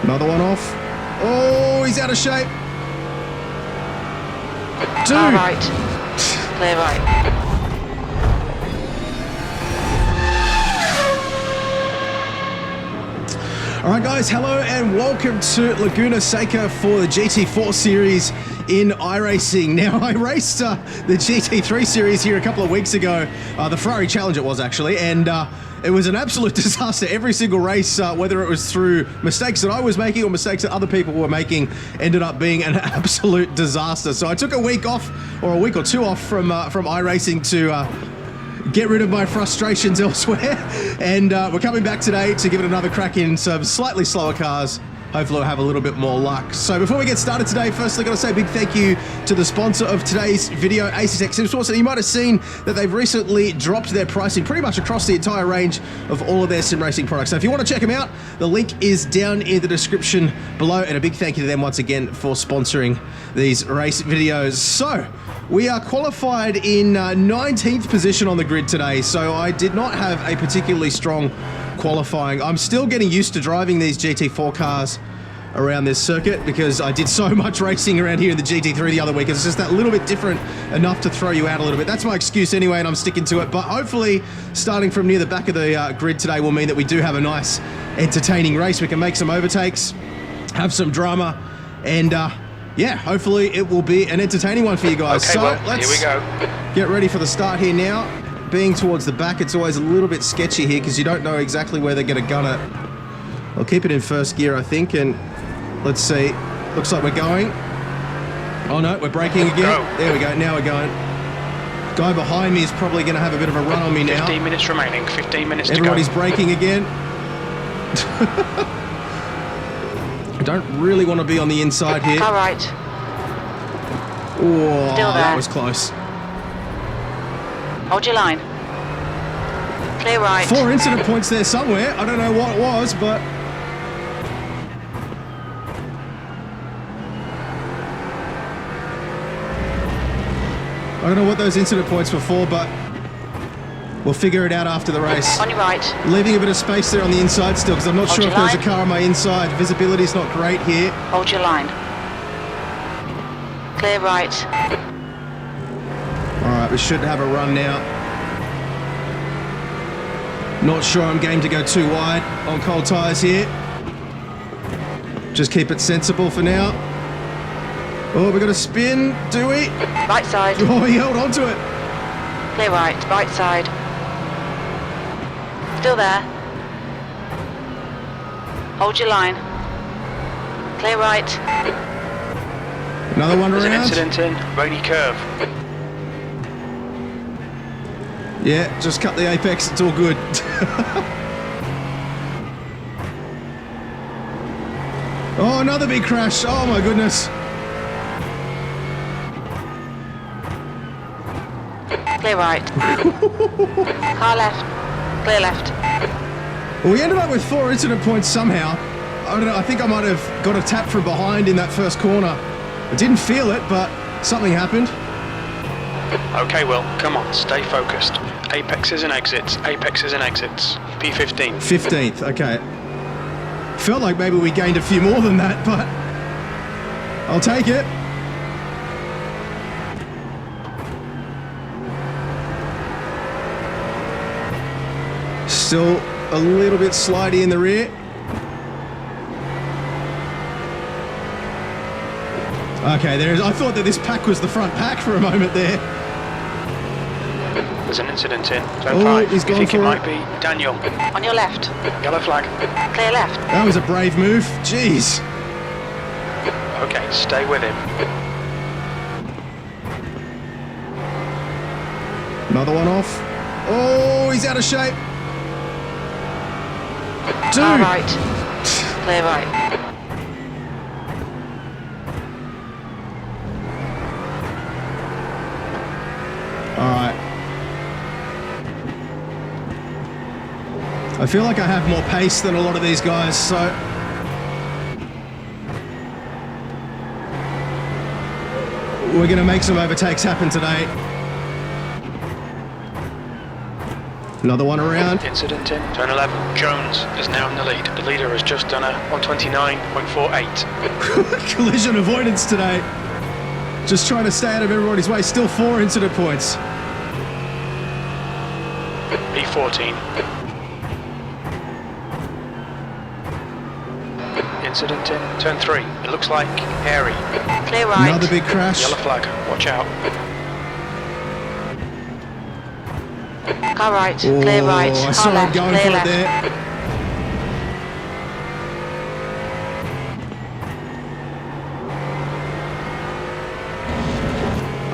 Another one off. Oh, he's out of shape. Dude. All right. Clear right. All right, guys, hello and welcome to Laguna Seca for the GT4 series in iRacing. Now, I raced the GT3 series here a couple of weeks ago, the Ferrari Challenge it was actually, and it was an absolute disaster. Every single race, whether it was through mistakes that I was making or mistakes that other people were making, ended up being an absolute disaster. So I took a week off, or a week or two off from iRacing to get rid of my frustrations elsewhere, and we're coming back today to give it another crack in some slightly slower cars. Hopefully we'll have a little bit more luck. So before we get started today, firstly, got to say a big thank you to the sponsor of today's video, ACTech Sim Sports. And you might have seen that they've recently dropped their pricing pretty much across the entire range of all of their sim racing products. So if you want to check them out, the link is down in the description below. And a big thank you to them once again for sponsoring these race videos. So we are qualified in 19th position on the grid today. So I did not have a particularly strong qualifying. I'm still getting used to driving these GT4 cars around this circuit because I did so much racing around here in the GT3 the other week. It's just that little bit different enough to throw you out a little bit. That's my excuse anyway, and I'm sticking to it. But hopefully, starting from near the back of the grid today will mean that we do have a nice, entertaining race. We can make some overtakes, have some drama, and yeah, hopefully it will be an entertaining one for you guys. Okay, so well, let's here we go. Get ready for the start here now. Being towards the back, it's always a little bit sketchy here because you don't know exactly where they're going to gun it. I'll keep it in first gear, I think, and let's see. Looks like we're going. Oh no, we're braking again. Go. There we go, now we're going. Guy behind me is probably going to have a bit of a run on me now. 15 minutes remaining, 15 minutes to go. Everybody's braking again. I don't really want to be on the inside here. All right. Oh, Still there. that was close. Hold your line. Clear right. 4 incident points there somewhere. I don't know what it was, but I don't know what those incident points were for, but we'll figure it out after the race. On your right. Leaving a bit of space there on the inside still, because I'm not Hold sure your if there's a line. car on my inside. Visibility's not great here. Hold your line. Clear right. All right, we should have a run now. Not sure I'm game to go too wide on cold tyres here. Just keep it sensible for now. Oh, we got a spin, do we? Right side. Oh, he held on to it. Clear right. Right side. Still there. Hold your line. Clear right. Another one There's an around. incident in, rainy curve. Yeah, just cut the apex, it's all good. Oh, another big crash. Oh my goodness. Clear right. Car left. Clear left. Well, we ended up with 4 incident points somehow. I don't know, I think I might have got a tap from behind in that first corner. I didn't feel it, but something happened. Okay, well, come on, stay focused. Apexes and exits, apexes and exits. P15. 15th, okay. Felt like maybe we gained a few more than that, but I'll take it. Still a little bit slidey in the rear. Okay, there is. I thought that this pack was the front pack for a moment there. There's an incident in zone Oh, 5. he's You gone think for it it. might be Daniel. On your left. Yellow flag. Clear left. That was a brave move. Jeez. Okay, stay with him. Another one off. Oh, he's out of shape. Dude. All right. Clear right. All right. I feel like I have more pace than a lot of these guys, so we're going to make some overtakes happen today. Another one around. Incident in turn 11. Jones is now in the lead. The leader has just done a 129.48. Collision avoidance today. Just trying to stay out of everybody's way. Still 4 incident points. P14. Incident in turn 3. It looks like airy. Clear right. Another big crash. Yellow flag. Watch out. Car right. Clear right. I Car saw him left. going Clear for left. it there.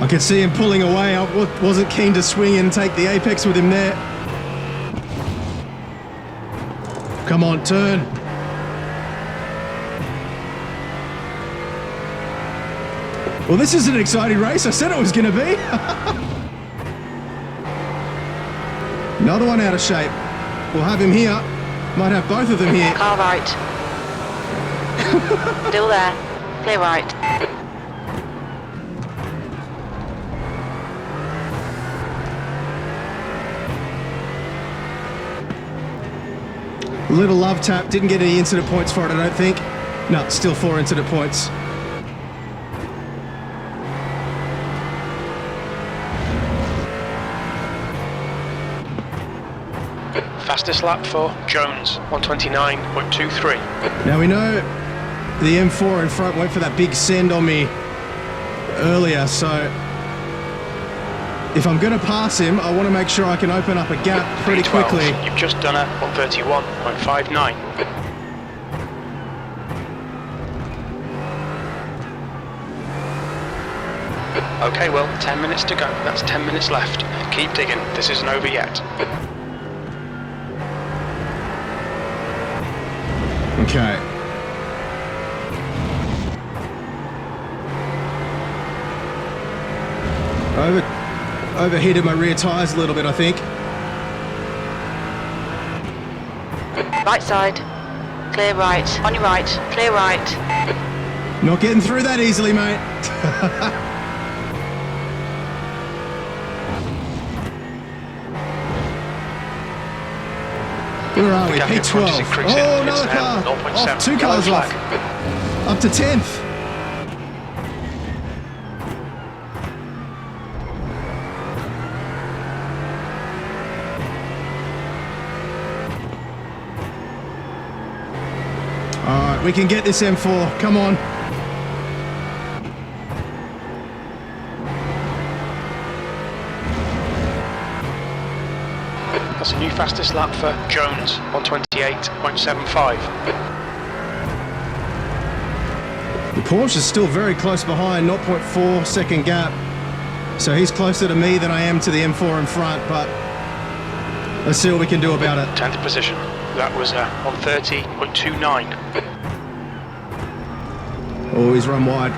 I could see him pulling away. I wasn't keen to swing in and take the apex with him there. Come on, turn. Well, this is an exciting race. I said it was going to be. Another one out of shape. We'll have him here. Might have both of them here. Car right. Still there. Clear right. Little love tap. Didn't get any incident points for it, I don't think. No, still 4 incident points. Fastest lap for Jones, 129.23. Now we know the M4 in front went for that big send on me earlier, so if I'm going to pass him, I want to make sure I can open up a gap pretty P12. quickly. You've just done a 131.59. Okay, well, 10 minutes to go. That's 10 minutes left. Keep digging. This isn't over yet. Okay. Overheated my rear tyres a little bit, I think. Right side. Clear right. On your right. Clear right. Not getting through that easily, mate. Where are we? The gap in front is P12. increasing. Oh, It's another now car. 0.7. Off, 2 Yellow cars flag. off. Up to 10th. All right, we can get this M4. Come on. That's a new fastest lap for Jones, 128.75. The Porsche is still very close behind, 0.4 second gap. So he's closer to me than I am to the M4 in front, but let's see what we can do about it. 10th position. That was 130.29. Oh, he's run wide.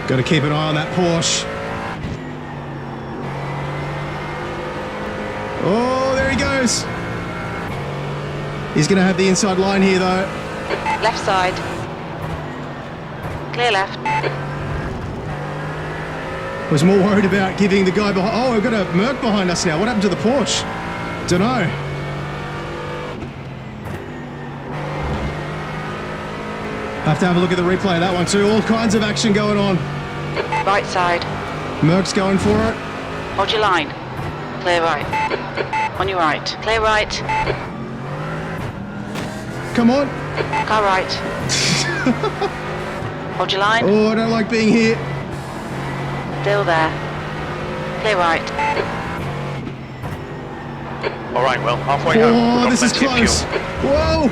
Got to keep an eye on that Porsche. Oh, there he goes. He's going to have the inside line here, though. Left side. Clear left. Was more worried about giving the guy behind. Oh, we've got a Merc behind us now. What happened to the Porsche? Dunno. Have to have a look at the replay of that one too. All kinds of action going on. Right side. Merc's going for it. Hold your line. Clear right. On your right. Clear right. Come on. Car right. Hold your line. Oh, I don't like being here. Still there. Clear right. All right, well, halfway home. Oh, We've got this is plenty of close. fuel. Whoa.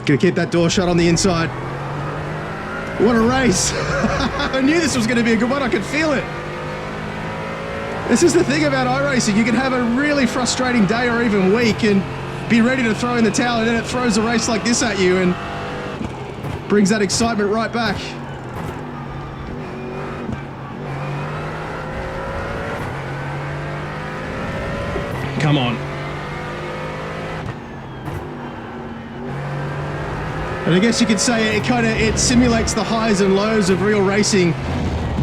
Gonna keep that door shut on the inside. What a race. I knew this was going to be a good one. I could feel it. This is the thing about iRacing. You can have a really frustrating day or even week and be ready to throw in the towel, and then it throws a race like this at you and brings that excitement right back. Come on. And I guess you could say it simulates the highs and lows of real racing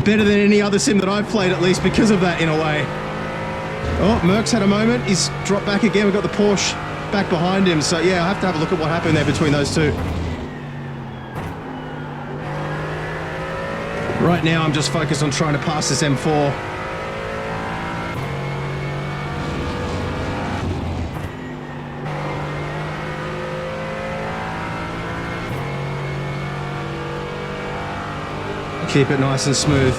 better than any other sim that I've played, at least because of that in a way. Oh, Merckx had a moment. He's dropped back again. We've got the Porsche back behind him. So yeah, I'll have to have a look at what happened there between those two. Right now, I'm just focused on trying to pass this M4. Keep it nice and smooth.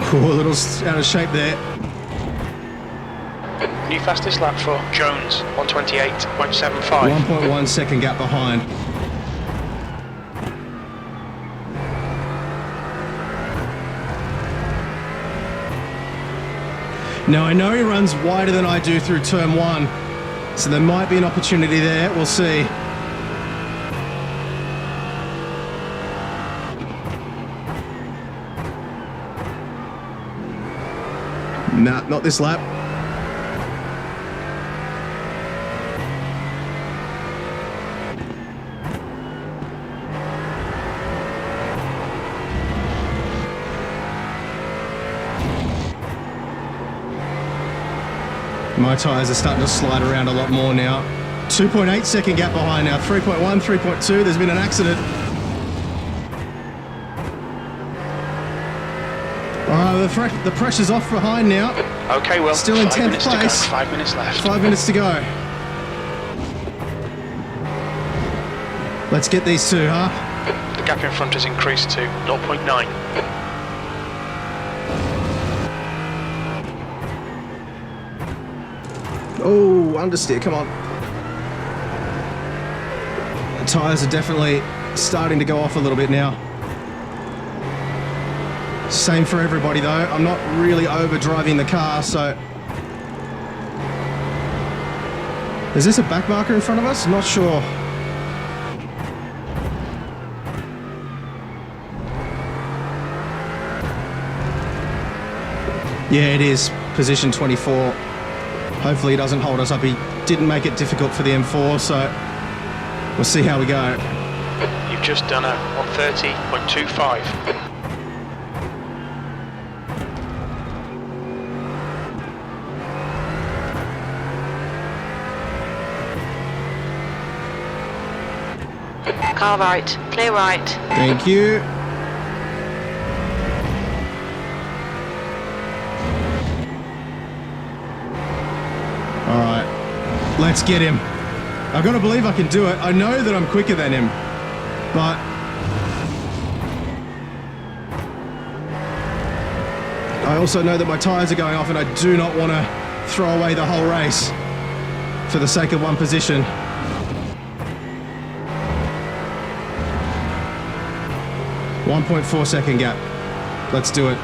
Cool, a little out of shape there. New fastest lap for Jones, 128.75. 1.1 second gap behind. Now, I know he runs wider than I do through turn one, so there might be an opportunity there. We'll see. Nah, not this lap. My tyres are starting to slide around a lot more now. 2.8 second gap behind now. 3.1, 3.2. There's been an accident. The pressure's off behind now. Okay, well, still in 10th place. 5 minutes left. 5 minutes to go. Let's get these two, huh? The gap in front has increased to 0.9. Oh, understeer, come on. The tyres are definitely starting to go off a little bit now. Same for everybody though. I'm not really overdriving the car, so... Is this a back marker in front of us? I'm not sure. Yeah, it is. Position 24. Hopefully he doesn't hold us up. He didn't make it difficult for the M4, so we'll see how we go. You've just done a 130.25. Car right, clear right. Thank you. All right, let's get him. I've got to believe I can do it. I know that I'm quicker than him, but I also know that my tyres are going off and I do not want to throw away the whole race for the sake of one position. .4 second gap. Let's do it.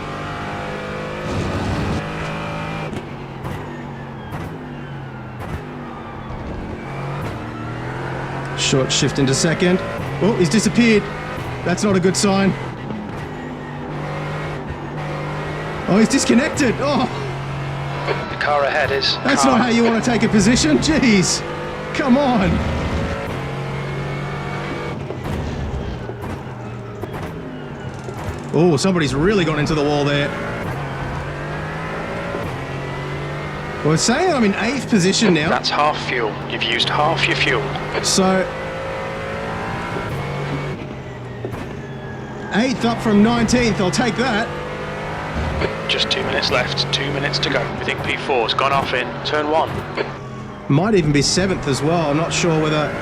Short shift into second. Oh, he's disappeared. That's not a good sign. Oh, he's disconnected. Oh, The car ahead is... that's not how you want to take a position. Jeez. Come on. Oh, somebody's really gone into the wall there. Well, it's saying I'm in 8th position now. That's half fuel. You've used half your fuel. So 8th up from 19th. I'll take that. Just 2 minutes left. 2 minutes to go. We think P4's gone off in turn 1. Might even be 7th as well. I'm not sure whether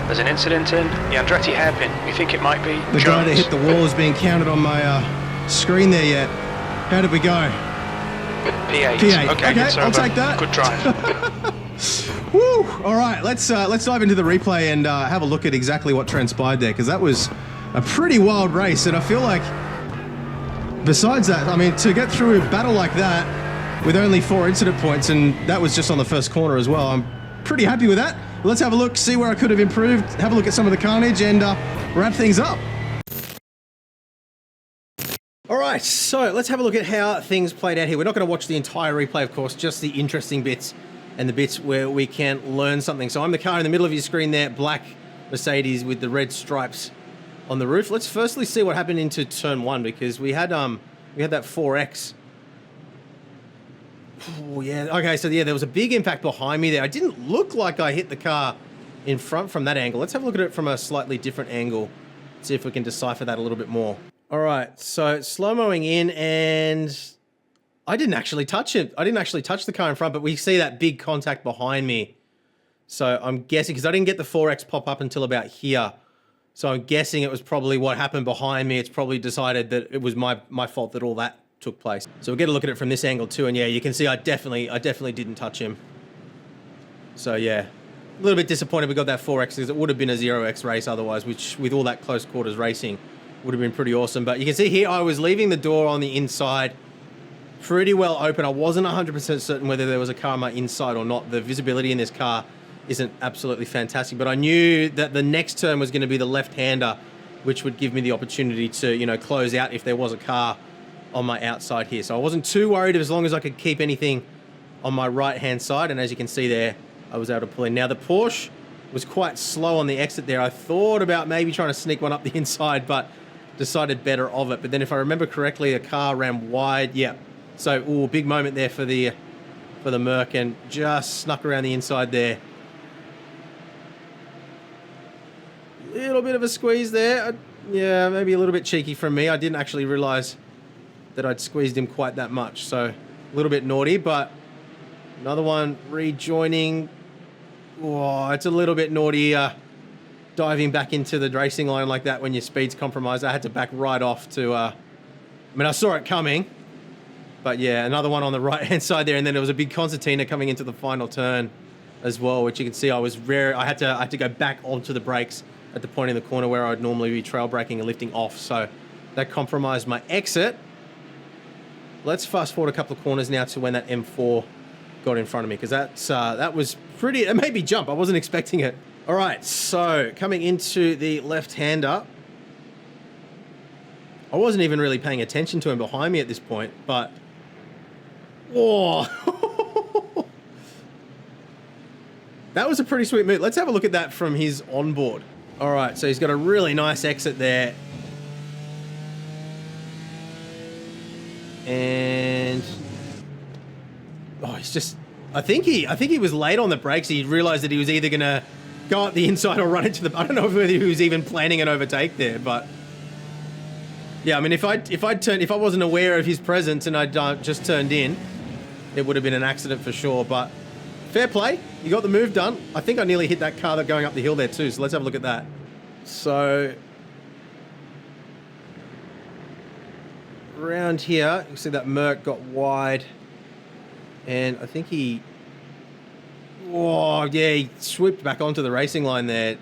There's an incident in the Andretti hairpin. We think it might be the Jones. guy that hit the wall is being counted on my screen there yet. How did we go? P8. P8. Okay, good I'll server. take that. Good drive. Woo! All right, let's dive into the replay and have a look at exactly what transpired there, because that was a pretty wild race, and I feel like besides that, I mean, to get through a battle like that with only 4 incident points, and that was just on the first corner as well, I'm pretty happy with that. Let's have a look, see where I could have improved, have a look at some of the carnage, and wrap things up. All right, so let's have a look at how things played out here. We're not going to watch the entire replay, of course, just the interesting bits and the bits where we can learn something. So I'm the car in the middle of your screen there, black Mercedes with the red stripes on the roof. Let's firstly see what happened into turn one, because we had that 4X. Oh yeah, okay, so yeah, there was a big impact behind me there. I didn't look like I hit the car in front from that angle. Let's have a look at it from a slightly different angle. See if we can decipher that a little bit more. All right, so slow-moing in, and I didn't actually touch it. I didn't actually touch the car in front, but we see that big contact behind me. So I'm guessing, because I didn't get the 4X pop up until about here. So I'm guessing it was probably what happened behind me. It's probably decided that it was my fault that all that took place. So we'll get a look at it from this angle too, and yeah, you can see I definitely didn't touch him. So yeah, a little bit disappointed we got that 4X, because it would have been a 0X race otherwise, which with all that close quarters racing would have been pretty awesome. But you can see here I was leaving the door on the inside pretty well open. I wasn't 100% certain whether there was a car on my inside or not. The visibility in this car isn't absolutely fantastic, but I knew that the next turn was going to be the left-hander, which would give me the opportunity to, you know, close out if there was a car on my outside here. So I wasn't too worried as long as I could keep anything on my right-hand side. And as you can see there, I was able to pull in. Now the Porsche was quite slow on the exit there. I thought about maybe trying to sneak one up the inside, but decided better of it. But then if I remember correctly, a car ran wide. Yeah. So, ooh, big moment there for the Merc, and just snuck around the inside there. Little bit of a squeeze there. Yeah, maybe a little bit cheeky from me. I didn't actually realize that I'd squeezed him quite that much. So a little bit naughty, but another one rejoining. Oh, it's a little bit naughty diving back into the racing line like that when your speed's compromised. I had to back right off to, I mean, I saw it coming, but yeah, another one on the right-hand side there. And then there was a big concertina coming into the final turn as well, which you can see I had to go back onto the brakes at the point in the corner where I'd normally be trail braking and lifting off. So that compromised my exit. Let's fast forward a couple of corners now to when that M4 got in front of me, because that was pretty, it made me jump. I wasn't expecting it. All right, so coming into the left-hander, I wasn't even really paying attention to him behind me at this point, but whoa. That was a pretty sweet move. Let's have a look at that from his onboard. All right, so he's got a really nice exit there. And oh, he's just, I think he was late on the brakes. He realized that he was either gonna go up the inside or run into the, I don't know whether he was even planning an overtake there, but yeah, I mean, if I wasn't aware of his presence and I'd just turned in, it would have been an accident for sure. But fair play, you got the move done. I think I nearly hit that car that going up the hill there too, so let's have a look at that. So around here, you see that Merc got wide, and I think he, oh yeah, he swooped back onto the racing line there.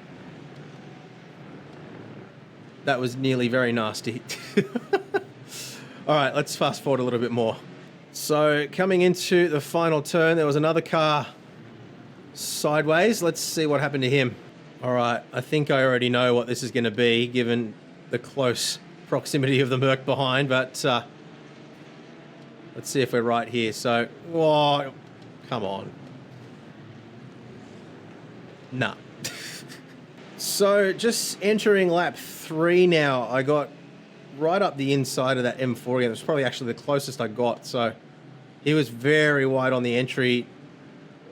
That was nearly very nasty. All right, let's fast forward a little bit more. So coming into the final turn, there was another car sideways. Let's see what happened to him. All right, I think I already know what this is going to be, given the close proximity of the Merc behind, but let's see if we're right here. So, oh, come on. Nah. So just entering lap 3 now, I got right up the inside of that M4 again. It was probably actually the closest I got. So he was very wide on the entry,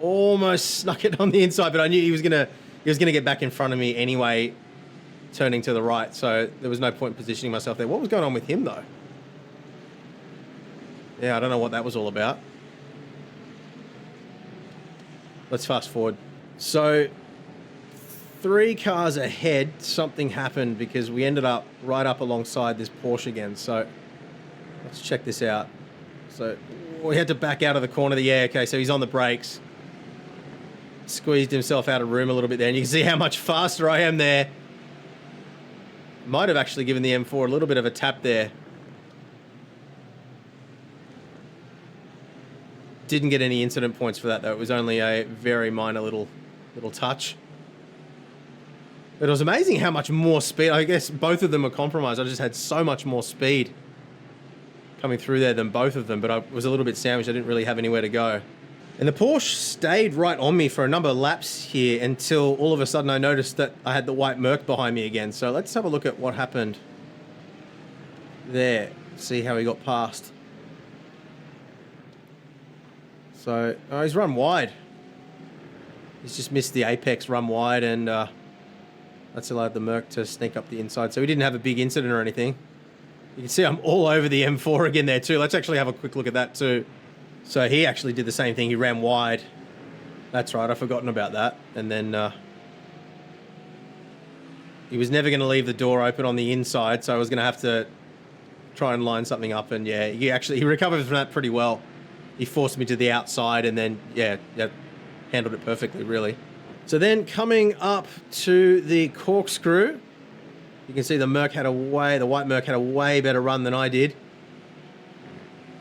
almost snuck it on the inside, but I knew he was gonna get back in front of me anyway, turning to the right. So there was no point in positioning myself there. What was going on with him though? Yeah, I don't know what that was all about. Let's fast forward. So 3 cars ahead, something happened because we ended up right up alongside this Porsche again. So let's check this out. So we had to back out of the corner. Yeah, okay, so he's on the brakes. Squeezed himself out of room a little bit there, and you can see how much faster I am there. Might have actually given the M4 a little bit of a tap there. Didn't get any incident points for that though. It was only a very minor little touch. But it was amazing how much more speed. I guess both of them were compromised. I just had so much more speed coming through there than both of them, but I was a little bit sandwiched. I didn't really have anywhere to go. And the Porsche stayed right on me for a number of laps here until all of a sudden I noticed that I had the white Merc behind me again. So let's have a look at what happened there. See how he got past. So he's run wide. He's just missed the apex, run wide, and that's allowed the Merc to sneak up the inside. So he didn't have a big incident or anything. You can see I'm all over the M4 again there too. Let's actually have a quick look at that too. So he actually did the same thing. He ran wide. That's right, I've forgotten about that. And then he was never going to leave the door open on the inside, so I was going to have to try and line something up. And yeah, he recovered from that pretty well. He forced me to the outside and then, yeah, handled it perfectly, really. So then coming up to the corkscrew, you can see the white Merc had a way better run than I did.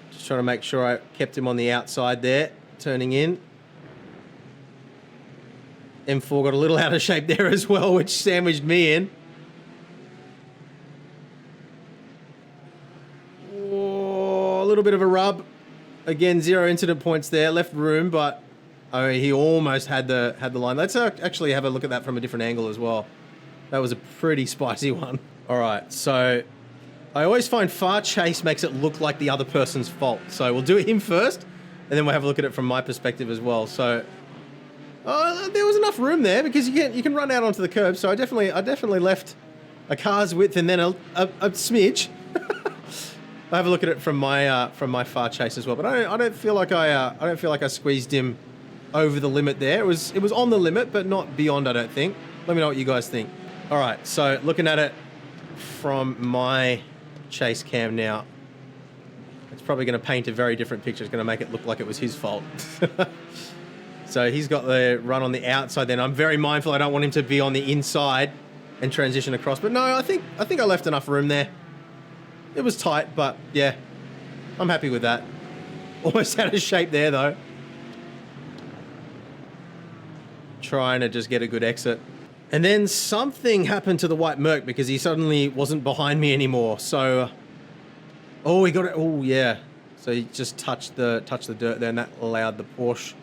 Just trying to make sure I kept him on the outside there, turning in. M4 got a little out of shape there as well, which sandwiched me in. Oh, a little bit of a rub. Again, 0 incident points there, left room, but he almost had the line. Let's actually have a look at that from a different angle as well. That was a pretty spicy one. All right, so I always find far chase makes it look like the other person's fault. So we'll do him first, and then we'll have a look at it from my perspective as well. So there was enough room there because you can run out onto the curb. So I definitely left a car's width and then a smidge. I have a look at it from my far chase as well, but I don't feel like I squeezed him over the limit there. It was on the limit, but not beyond, I don't think. Let me know what you guys think. All right, so looking at it from my chase cam now, it's probably going to paint a very different picture. It's going to make it look like it was his fault. So he's got the run on the outside. Then I'm very mindful. I don't want him to be on the inside and transition across. But no, I think I left enough room there. It was tight, but yeah, I'm happy with that. Almost out of shape there, though. Trying to just get a good exit. And then something happened to the white Merc because he suddenly wasn't behind me anymore. So, he got it. Oh, yeah. So he just touched the dirt there, and that allowed the Porsche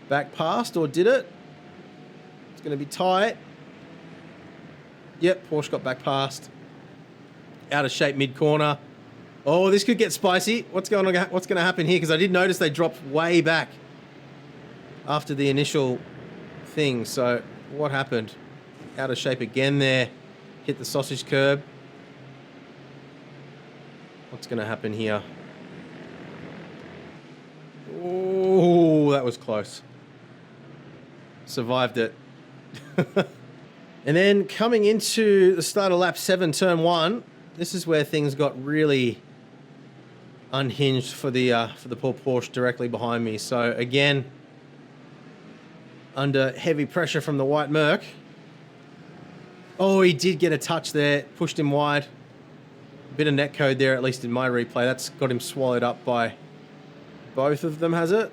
back past, or did it? It's going to be tight. Yep, Porsche got back past. Out of shape mid-corner. Oh, this could get spicy. What's going to happen here? Because I did notice they dropped way back after the initial thing. So what happened? Out of shape again there. Hit the sausage curb. What's going to happen here? Oh, that was close. Survived it. And then coming into the start of lap 7, turn 1, this is where things got really unhinged for the poor Porsche directly behind me. So again, under heavy pressure from the white Merc. Oh, he did get a touch there, pushed him wide. A bit of net code there, at least in my replay. That's got him swallowed up by both of them, has it?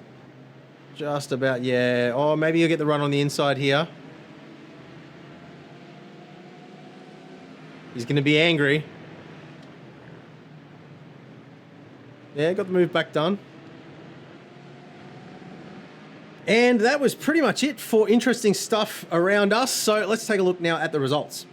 Just about, yeah. Oh, maybe you'll get the run on the inside here. He's going to be angry. Yeah, got the move back done. And that was pretty much it for interesting stuff around us. So let's take a look now at the results.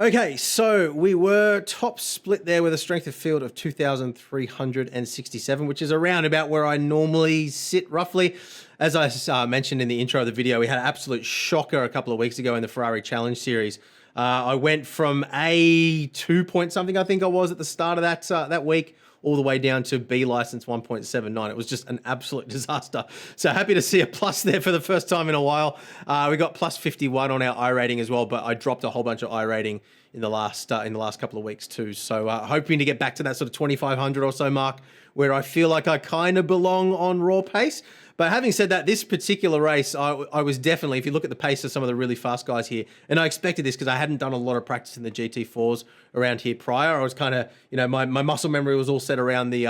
Okay, so we were top split there with a strength of field of 2,367, which is around about where I normally sit roughly. As I mentioned in the intro of the video, we had an absolute shocker a couple of weeks ago in the Ferrari Challenge Series. I went from A 2 point something, I think I was at the start of that week, all the way down to B license 1.79. It was just an absolute disaster. So happy to see a plus there for the first time in a while. We got plus 51 on our iRating as well, but I dropped a whole bunch of iRating in the last couple of weeks too. So hoping to get back to that sort of 2,500 or so mark where I feel like I kind of belong on raw pace. But having said that, this particular race, I was definitely, if you look at the pace of some of the really fast guys here, and I expected this because I hadn't done a lot of practice in the GT4s around here prior. I was kind of, my muscle memory was all set around the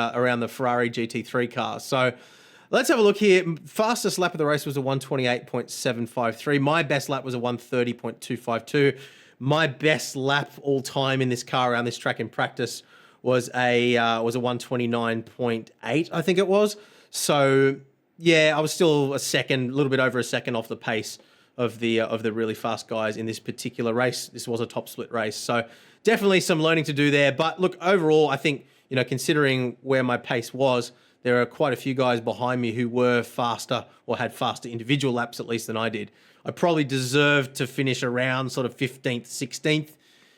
Ferrari GT3 cars. So let's have a look here. Fastest lap of the race was a 128.753. My best lap was a 130.252. My best lap all time in this car around this track in practice was a 129.8, I think it was. So yeah, I was still a little bit over a second off the pace of the really fast guys in this particular race. This was a top split race, so definitely some learning to do there. But look, overall, I think, you know, considering where my pace was, there are quite a few guys behind me who were faster or had faster individual laps at least than I did. I probably deserved to finish around sort of 15th, 16th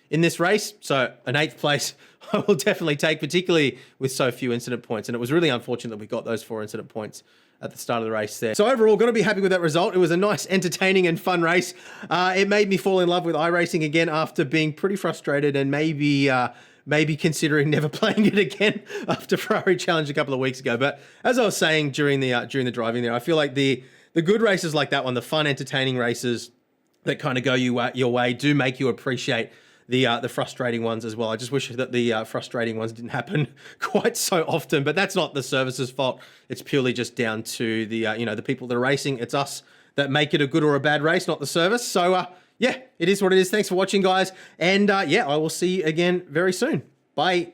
in this race. So an 8th place I will definitely take, particularly with so few incident points. And it was really unfortunate that we got those 4 incident points at the start of the race there. So overall, got to be happy with that result. It was a nice, entertaining and fun race. It made me fall in love with iRacing again after being pretty frustrated and maybe considering never playing it again after Ferrari Challenge a couple of weeks ago. But as I was saying during the driving there, I feel like the good races like that one, the fun, entertaining races that kind of go your way, do make you appreciate the frustrating ones as well. I just wish that the frustrating ones didn't happen quite so often, but that's not the service's fault. It's purely just down to the the people that are racing. It's us that make it a good or a bad race, not the service. So yeah, it is what it is. Thanks for watching, guys, and yeah, I will see you again very soon. Bye.